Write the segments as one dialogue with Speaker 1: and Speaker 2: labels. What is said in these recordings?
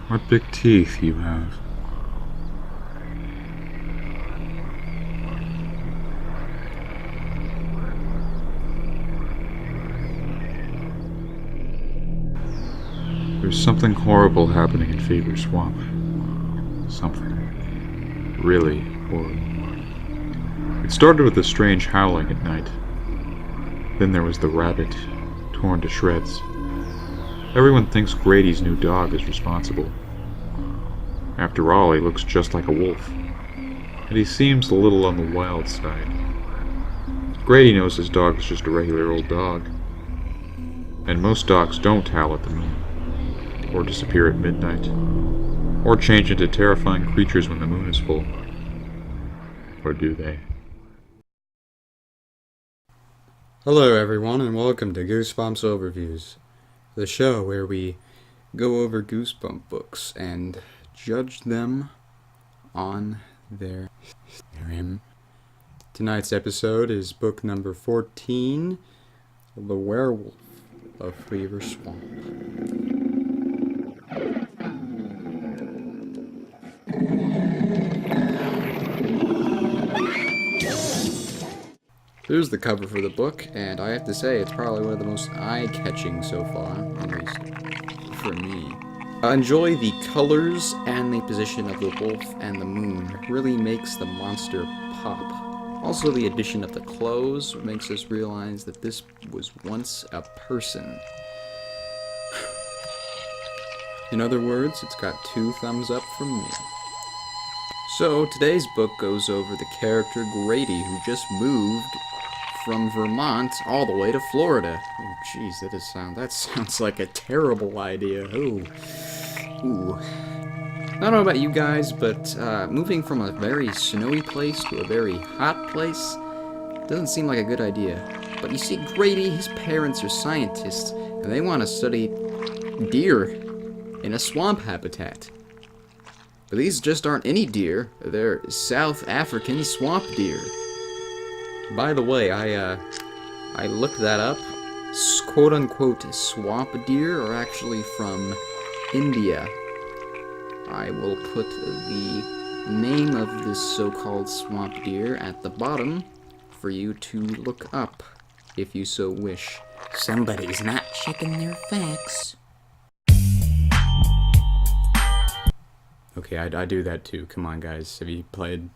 Speaker 1: What big teeth you have. There's something horrible happening in Fever Swamp. Something really horrible. It started with a strange howling at night. Then there was the rabbit, torn to shreds. Everyone thinks Grady's new dog is responsible. After all, he looks just like a wolf, and he seems a little on the wild side. Grady knows his dog is just a regular old dog, and most dogs don't howl at the moon, or disappear at midnight, or change into terrifying creatures when the moon is full. Or do they?
Speaker 2: Hello everyone, and welcome to Goosebumps Overviews, the show where we go over Goosebump books and judge them on their rim. Tonight's episode is book number 14, The Werewolf of Fever Swamp. Here's the cover for the book, and I have to say it's probably one of the most eye-catching so far, at least for me. I enjoy the colors and the position of the wolf and the moon. It really makes the monster pop. Also, the addition of the clothes makes us realize that this was once a person. In other words, it's got 2 thumbs up from me. So, today's book goes over the character Grady, who just moved from Vermont all the way to Florida. Oh, jeez, that sounds like a terrible idea. Ooh. I don't know about you guys, but moving from a very snowy place to a very hot place doesn't seem like a good idea. But you see, Grady, his parents are scientists, and they want to study deer in a swamp habitat. But these just aren't any deer. They're South African swamp deer. By the way, I looked that up. Quote-unquote swamp deer are actually from India. I will put the name of this so-called swamp deer at the bottom for you to look up, if you so wish. Somebody's not checking their facts. Okay, I do that too. Come on, guys. Have you played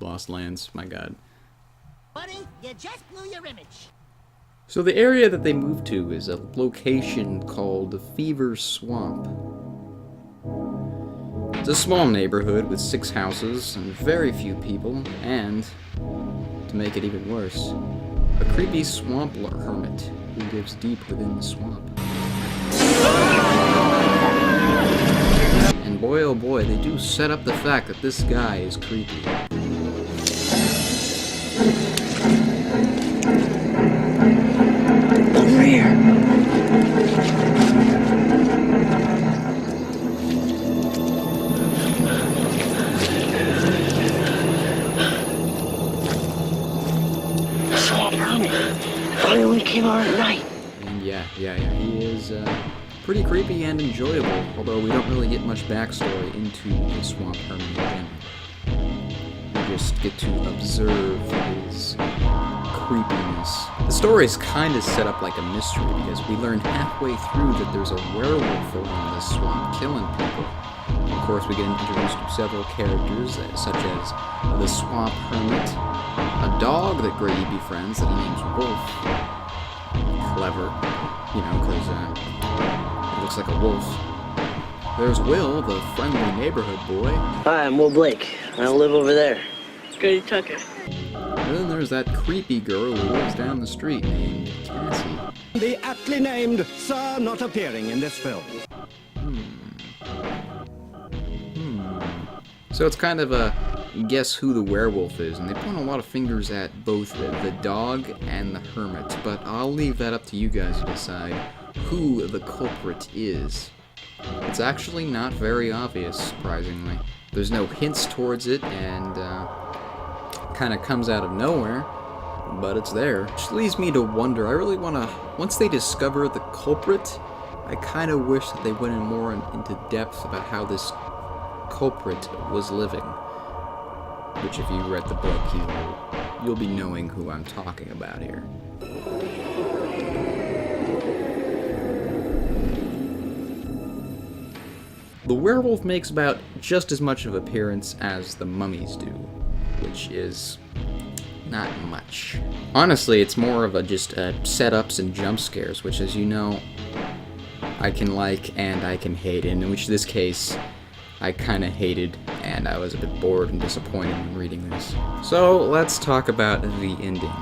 Speaker 2: Lost Lands? My god.
Speaker 3: Buddy, you just blew your image.
Speaker 2: So the area that they moved to is a location called Fever Swamp. It's a small neighborhood with 6 houses and very few people, and, to make it even worse, a creepy swamp hermit who lives deep within the swamp. And boy oh boy, they do set up the fact that this guy is creepy.
Speaker 3: Over here. Swamp hermit. Funny when he came out at night.
Speaker 2: And yeah, he is pretty creepy and enjoyable, although we don't really get much backstory into the swamp hermit in general. We just get to observe his creepiness. The story is kind of set up like a mystery because we learn halfway through that there's a werewolf around this swamp killing people. Of course, we get introduced to several characters, such as the swamp hermit, a dog that Grady befriends that he names Wolf. Clever, because it looks like a wolf. There's Will, the friendly neighborhood boy.
Speaker 4: Hi, I'm Will Blake. I live over there.
Speaker 3: Grady Tucker.
Speaker 2: And then there's that creepy girl who lives down the street named Cassie.
Speaker 5: The aptly named Sir not appearing in this film.
Speaker 2: So it's kind of a guess who the werewolf is, and they point a lot of fingers at both the dog and the hermit, but I'll leave that up to you guys to decide who the culprit is. It's actually not very obvious, surprisingly. There's no hints towards it, and kind of comes out of nowhere, but it's there. Which leads me to wonder, I really want to, once they discover the culprit, I kind of wish that they went in more into depth about how this culprit was living. Which, if you read the book, you'll be knowing who I'm talking about here. The werewolf makes about just as much of an appearance as the mummies do, which is not much. Honestly, it's more of just setups and jump scares, which, as you know, I can like and I can hate, in which this case I kind of hated, and I was a bit bored and disappointed when reading this. So let's talk about the ending.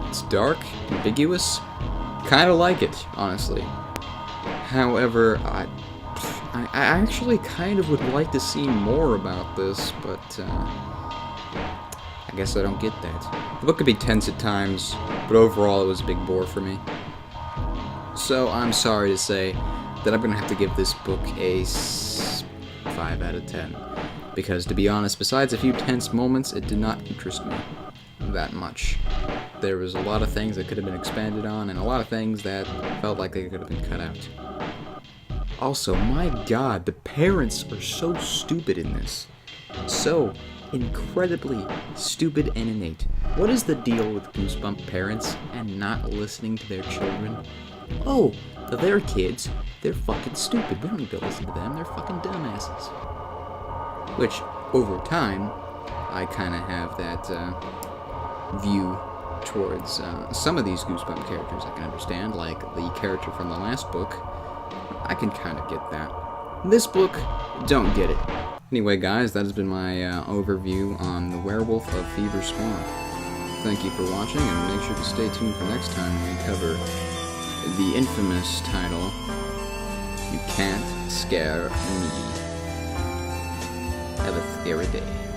Speaker 2: It's dark, ambiguous, kind of like it, honestly. However, I actually kind of would like to see more about this, but I guess I don't get that. The book could be tense at times, but overall it was a big bore for me. So I'm sorry to say that I'm going to have to give this book a 5 out of 10. Because, to be honest, besides a few tense moments, it did not interest me that much. There was a lot of things that could have been expanded on, and a lot of things that felt like they could have been cut out. Also, my god, the parents are so stupid in this. So incredibly stupid and innate. What is the deal with Goosebump parents and not listening to their children? Oh, they're kids. They're fucking stupid. We don't need to listen to them. They're fucking dumbasses. Which, over time, I kind of have that view towards some of these Goosebump characters I can understand, like the character from the last book. I can kind of get that. This book, don't get it. Anyway, guys, that has been my overview on The Werewolf of Fever Swamp. Thank you for watching, and make sure to stay tuned for next time when we cover the infamous title, You Can't Scare Me. Have a scary day.